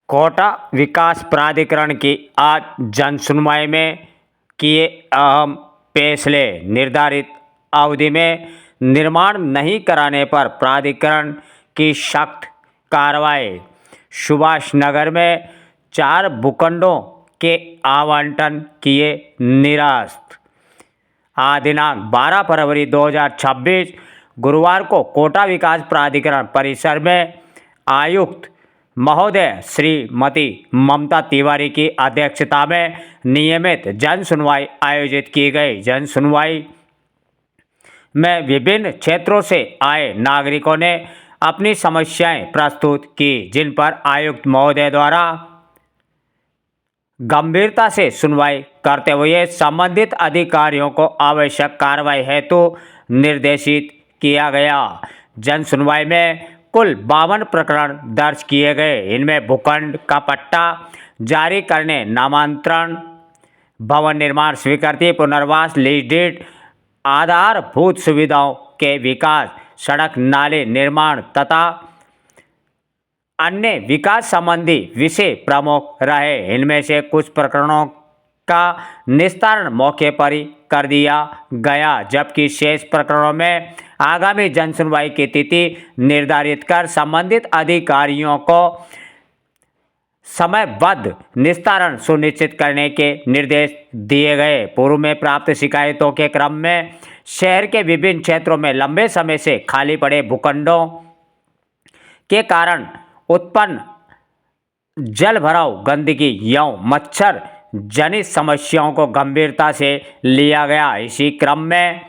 कोटा विकास प्राधिकरण की आज जन सुनवाई में किए अहम फैसले। निर्धारित अवधि में निर्माण नहीं कराने पर प्राधिकरण की सख्त कार्रवाई। सुभाष नगर में 4 भूखंडों के आवंटन किए निरस्त। आज दिनांक 12 फरवरी 2026 गुरुवार को कोटा विकास प्राधिकरण परिसर में आयुक्त महोदय श्रीमती ममता तिवारी की अध्यक्षता में नियमित जन सुनवाई आयोजित की गई। जन सुनवाई में विभिन्न क्षेत्रों से आए नागरिकों ने अपनी समस्याएं प्रस्तुत की, जिन पर आयुक्त महोदय द्वारा गंभीरता से सुनवाई करते हुए संबंधित अधिकारियों को आवश्यक कार्रवाई हेतु निर्देशित किया गया। जन सुनवाई में कुल 52 प्रकरण दर्ज किए गए। इनमें भूखंड का पट्टा जारी करने, नामांतरण, भवन निर्माण स्वीकृति, पुनर्वास, लीज डीड, आधारभूत सुविधाओं के विकास, सड़क नाले निर्माण तथा अन्य विकास संबंधी विषय प्रमुख रहे। इनमें से कुछ प्रकरणों का निस्तारण मौके पर ही कर दिया गया, जबकि शेष प्रकरणों में आगामी जन सुनवाई की तिथि निर्धारित कर संबंधित अधिकारियों को समयबद्ध निस्तारण सुनिश्चित करने के निर्देश दिए गए। पूर्व में प्राप्त शिकायतों के क्रम में शहर के विभिन्न क्षेत्रों में लंबे समय से खाली पड़े भूखंडों के कारण उत्पन्न जल भराव, गंदगी एवं मच्छर जनित समस्याओं को गंभीरता से लिया गया। इसी क्रम में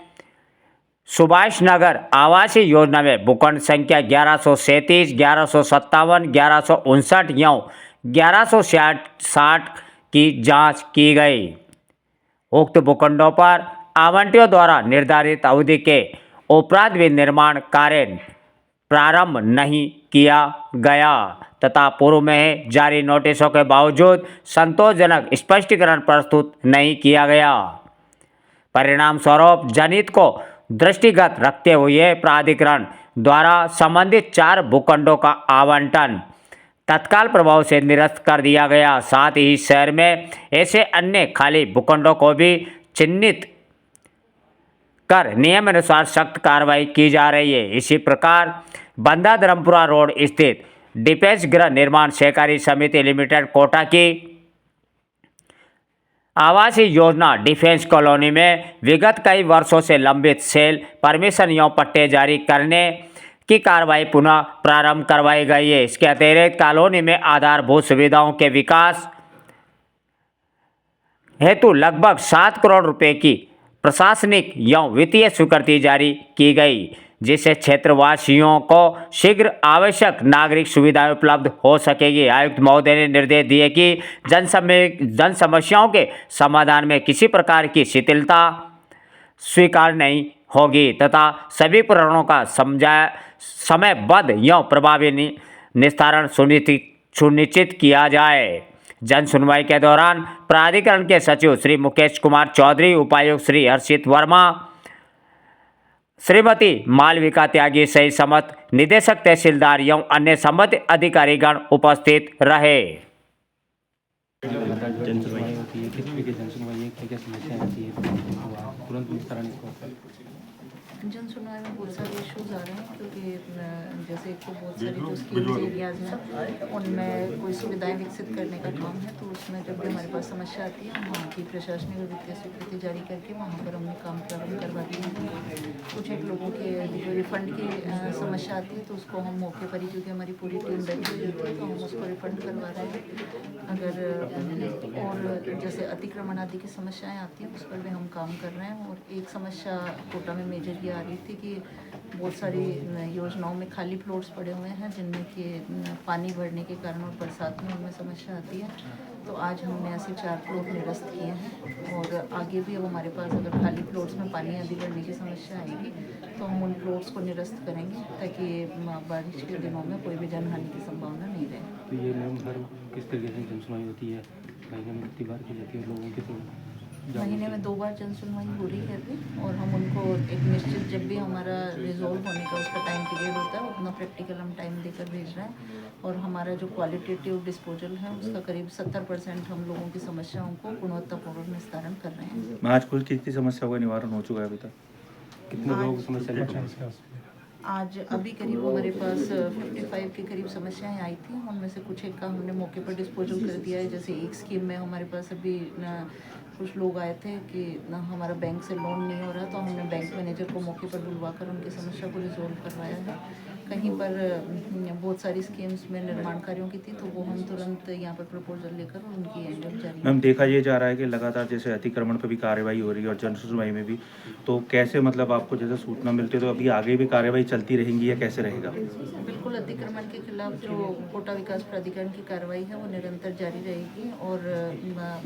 सुभाष नगर आवासीय योजना में भूखंड संख्या 1137, 1157, 1159 एवं 1166 की जांच की गई। उक्त भूखंडों पर आवंटियों द्वारा निर्धारित अवधि के उपरांत भी निर्माण कार्य प्रारंभ नहीं किया गया तथा पूर्व में जारी नोटिसों के बावजूद संतोषजनक स्पष्टीकरण प्रस्तुत नहीं किया गया। परिणाम स्वरूप जनित को दृष्टिगत रखते हुए प्राधिकरण द्वारा संबंधित 4 भूखंडों का आवंटन तत्काल प्रभाव से निरस्त कर दिया गया। साथ ही शहर में ऐसे अन्य खाली भूखंडों को भी चिन्हित कर नियमानुसार सख्त कार्रवाई की जा रही है। इसी प्रकार बंदा धर्मपुरा रोड स्थित डिफेंस गृह निर्माण सहकारी समिति लिमिटेड कोटा की आवासीय योजना डिफेंस कॉलोनी में विगत कई वर्षों से लंबित सेल परमिशन एवं पट्टे जारी करने की कार्रवाई पुनः प्रारंभ करवाई गई है। इसके अतिरिक्त कॉलोनी में आधारभूत सुविधाओं के विकास हेतु लगभग 7 करोड़ रुपए की प्रशासनिक एवं वित्तीय स्वीकृति जारी की गई, जिससे क्षेत्रवासियों को शीघ्र आवश्यक नागरिक सुविधाएं उपलब्ध हो सकेगी। आयुक्त महोदय ने निर्देश दिए कि जन समस्याओं के समाधान में किसी प्रकार की शिथिलता स्वीकार नहीं होगी तथा सभी प्रकरणों का समयबद्ध एवं प्रभावी निस्तारण सुनिश्चित किया जाए। जन सुनवाई के दौरान प्राधिकरण के सचिव श्री मुकेश कुमार चौधरी, उपायुक्त श्री हर्षित वर्मा, श्रीमती मालविका त्यागी सहित समस्त निदेशक, तहसीलदार एवं अन्य संबंधित अधिकारीगण उपस्थित रहे। जन सुनवाई होती है, किस तरह की जन सुनवाई है, क्या क्या समस्याएं आती है, तुरंत निस्तारण जन सुनवाई में बहुत सारे इश्यूज आ रहे हैं, क्योंकि जैसे एक तो बहुत सारे जो स्कीम्स एरियाज हैं उनमें कोई सुविधाएं विकसित करने का काम है, तो उसमें जब भी हमारे पास समस्या आती है वहाँ की प्रशासनिक और वित्तीय स्वीकृति जारी करके वहाँ पर हमने काम प्रारंभ करवा दिया है। कुछ एक लोगों के जो रिफंड की समस्या आती है तो उसको हम मौके पर ही, क्योंकि हमारी पूरी टीम बैठी हुई होती है, तो हम उसको रिफंड करवा रहे हैं। अगर और जैसे अतिक्रमण आदि की समस्याएँ आती हैं उस पर भी हम काम कर रहे हैं। और एक समस्या कोटा में मेजर आ रही थी कि बहुत सारी योजनाओं में खाली प्लॉट्स पड़े हुए हैं, जिनमें कि पानी भरने के कारण और बरसात में उनमें समस्या आती है। तो आज हमने ऐसे 4 प्लॉट निरस्त किए हैं और आगे भी अब हमारे पास अगर खाली प्लॉट्स में पानी आदि भरने की समस्या आएगी तो हम उन प्लॉट्स को निरस्त करेंगे, ताकि बारिश के दिनों में कोई भी जनहानि की संभावना नहीं रहे। तो ये मैम हर किस तरीके से जन सुनवाई होती है, महीने में कितनी बार की जाती है लोगों के? महीने में 2 बार जन सुनवाई हो रही है अभी, और हम उनको एक निश्चित, जब भी हमारा रिजॉल्व होने का उसका टाइम पीरियड होता है उतना प्रैक्टिकल हम टाइम देकर भेज रहे हैं। और हमारा जो क्वालिटेटिव डिस्पोजल है उसका करीब 70% हम लोगों की समस्याओं को गुणवत्तापूर्वक निस्तारण कर रहे हैं। आज कुल कितनी समस्याओं का निवारण हो चुका है अभी तक? कितने लोग समस्या लेकर आए हैं? आज अभी करीब हमारे पास 55 के करीब समस्याएं आई थी, उनमें से कुछ एक का हमने मौके पर डिस्पोजल कर दिया है। जैसे एक स्कीम में हमारे पास अभी कुछ लोग आए थे कि हमारा बैंक से लोन नहीं हो रहा, तो हमने बैंक मैनेजर को मौके पर बुलवाकर उनकी समस्या को रिजोल्व करवाया है। कहीं पर बहुत सारी स्कीम्स में निर्माण कार्यों की थी, तो वो हम तुरंत यहाँ पर प्रपोजल लेकर उनकी एंड जारी। मैम, देखा ये जा रहा है कि लगातार जैसे अतिक्रमण पर भी कार्रवाई हो रही है और जन सुनवाई में भी, तो कैसे मतलब आपको जैसे सूचना मिलती है तो अभी आगे भी कार्रवाई चलती रहेंगी या कैसे रहेगा? बिल्कुल, अतिक्रमण के खिलाफ जो कोटा विकास प्राधिकरण की कार्रवाई है वो निरंतर जारी रहेगी। और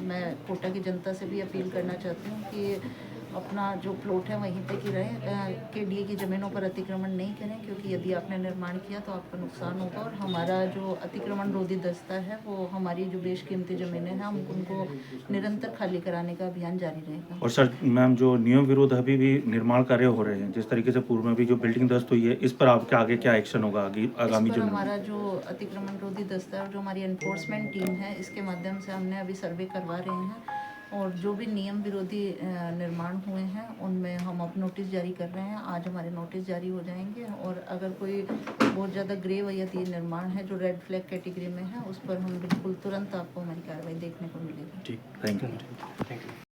मैं कोटा की जनता से भी अपील करना चाहती हूँ कि अपना जो प्लॉट है वहीं पे की रहें, केडीए की ज़मीनों पर अतिक्रमण नहीं करें, क्योंकि यदि आपने निर्माण किया तो आपका नुकसान होगा। और हमारा जो अतिक्रमण रोधी दस्ता है वो हमारी जो बेशकीमती ज़मीनें हैं हम उनको निरंतर खाली कराने का अभियान जारी रहेगा। और सर मैम, जो नियम विरोध अभी भी निर्माण कार्य हो रहे हैं, जिस तरीके से पूर्व में भी जो बिल्डिंग ध्वस्त हुई है, इस पर आपके आगे क्या एक्शन होगा आगामी इस पर जो हमारा जो अतिक्रमण रोधी दस्ता है और जो हमारी एनफोर्समेंट टीम है, इसके माध्यम से हमने अभी सर्वे करवा रहे हैं, और जो भी नियम विरोधी निर्माण हुए हैं उनमें हम अब नोटिस जारी कर रहे हैं। आज हमारे नोटिस जारी हो जाएंगे, और अगर कोई बहुत ज़्यादा ग्रे या निर्माण है जो रेड फ्लैग कैटेगरी में है, उस पर हम बिल्कुल तुरंत आपको हमारी कार्रवाई देखने को मिलेगी। ठीक, थैंक यू। Thank you.